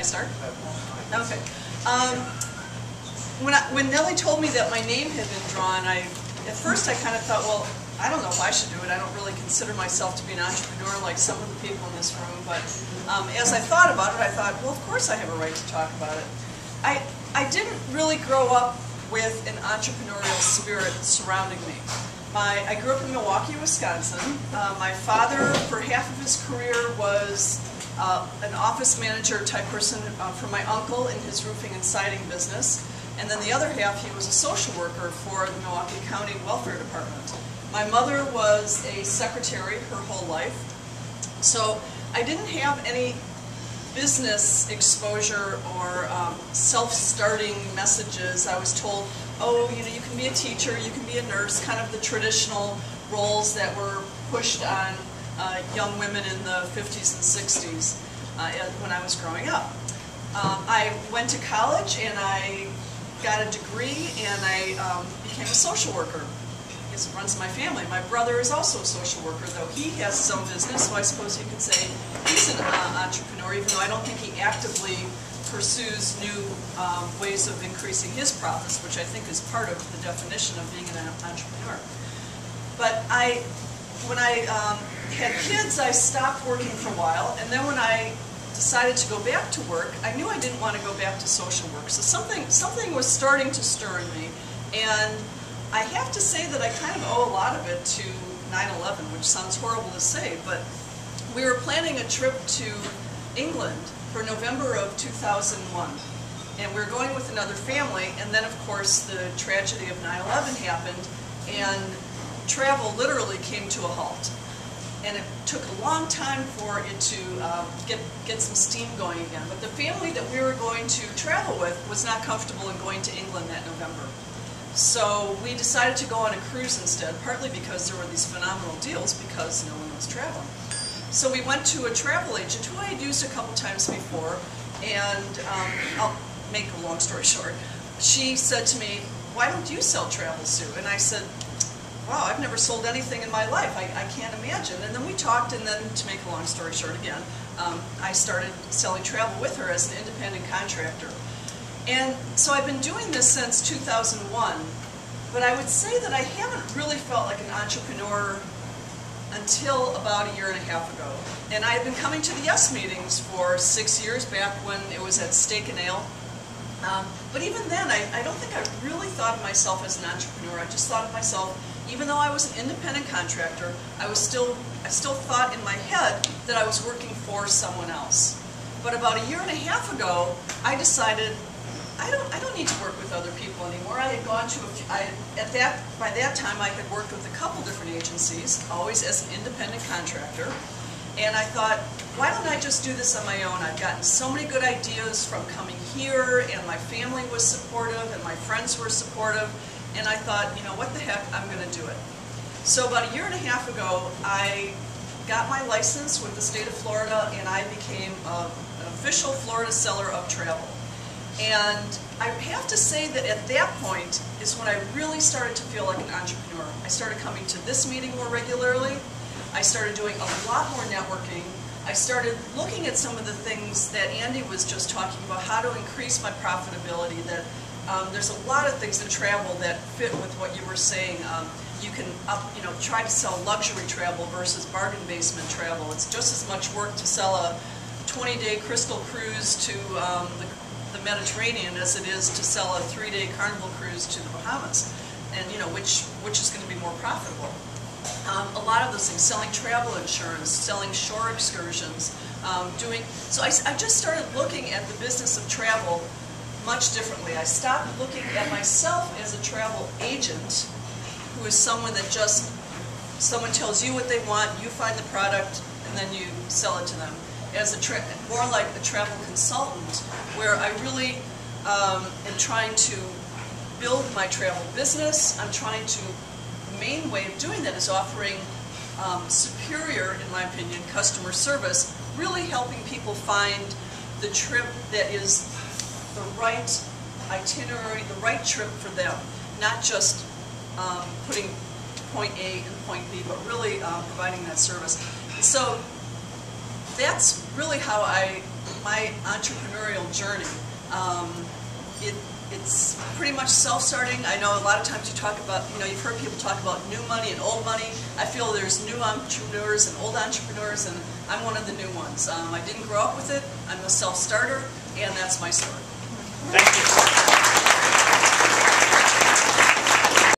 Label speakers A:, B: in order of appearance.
A: start? Okay. When Nellie told me that my name had been drawn, at first I kind of thought, well, I don't know if I should do it. I don't really consider myself to be an entrepreneur like some of the people in this room. But as I thought about it, I thought, well, of course I have a right to talk about it. I didn't really grow up with an entrepreneurial spirit surrounding me. I grew up in Milwaukee, Wisconsin. My father, for half of his career, was an office manager type person for my uncle in his roofing and siding business. And then the other half, he was a social worker for the Milwaukee County Welfare Department. My mother was a secretary her whole life. So I didn't have any business exposure or self-starting messages. I was told, oh, you know, you can be a teacher, you can be a nurse, kind of the traditional roles that were pushed on young women in the 50s and 60s when I was growing up. I went to college and I got a degree and I became a social worker. I guess it runs in my family. My brother is also a social worker, though he has his own business, so I suppose you could say he's an entrepreneur, even though I don't think he actively pursues new ways of increasing his profits, which I think is part of the definition of being an entrepreneur. But when I had kids, I stopped working for a while, and then when I decided to go back to work, I knew I didn't want to go back to social work. So something was starting to stir in me, and I have to say that I kind of owe a lot of it to 9/11, which sounds horrible to say, but we were planning a trip to England for November of 2001, and we were going with another family, and then of course the tragedy of 9/11 happened, and travel literally came to a halt. And it took a long time for it to get some steam going again. But the family that we were going to travel with was not comfortable in going to England that November. So we decided to go on a cruise instead, partly because there were these phenomenal deals because no one was traveling. So we went to a travel agent who I had used a couple times before, and I'll make a long story short. She said to me, why don't you sell travel, Sue? And I said, wow, I've never sold anything in my life. I can't imagine. And then we talked, and then to make a long story short again, I started selling travel with her as an independent contractor. And so I've been doing this since 2001, but I would say that I haven't really felt like an entrepreneur until about a year and a half ago. And I had been coming to the YES meetings for 6 years back when it was at Steak and Ale. But even then, I don't think I really thought of myself as an entrepreneur. I just thought of myself, even though I was an independent contractor, I still thought in my head that I was working for someone else. But about a year and a half ago, I decided I don't need to work with other people anymore. I had gone to by that time I had worked with a couple different agencies, always as an independent contractor. And I thought, why don't I just do this on my own? I've gotten so many good ideas from coming here, and my family was supportive, and my friends were supportive. And I thought, you know, what the heck, I'm going to do it. So about a year and a half ago, I got my license with the state of Florida, and I became an official Florida seller of travel. And I have to say that at that point is when I really started to feel like an entrepreneur. I started coming to this meeting more regularly. I started doing a lot more networking. I started looking at some of the things that Andy was just talking about, how to increase my profitability, that there's a lot of things in travel that fit with what you were saying. You can try to sell luxury travel versus bargain basement travel. It's just as much work to sell a 20-day Crystal cruise to the Mediterranean as it is to sell a 3-day Carnival cruise to the Bahamas, and which is going to be more profitable. A lot of those things, selling travel insurance, selling shore excursions, so I just started looking at the business of travel much differently. I stopped looking at myself as a travel agent, who is someone that someone tells you what they want, you find the product, and then you sell it to them. As more like a travel consultant, where I really am trying to build my travel business. I'm trying to, the main way of doing that is offering superior, in my opinion, customer service, really helping people find the trip that is the right itinerary, the right trip for them, not just putting point A and point B, but really providing that service. So that's really how I my entrepreneurial journey. It's pretty much self-starting. I know a lot of times you talk about, you've heard people talk about new money and old money. I feel there's new entrepreneurs and old entrepreneurs, and I'm one of the new ones. I didn't grow up with it. I'm a self-starter, and that's my story.
B: Thank you.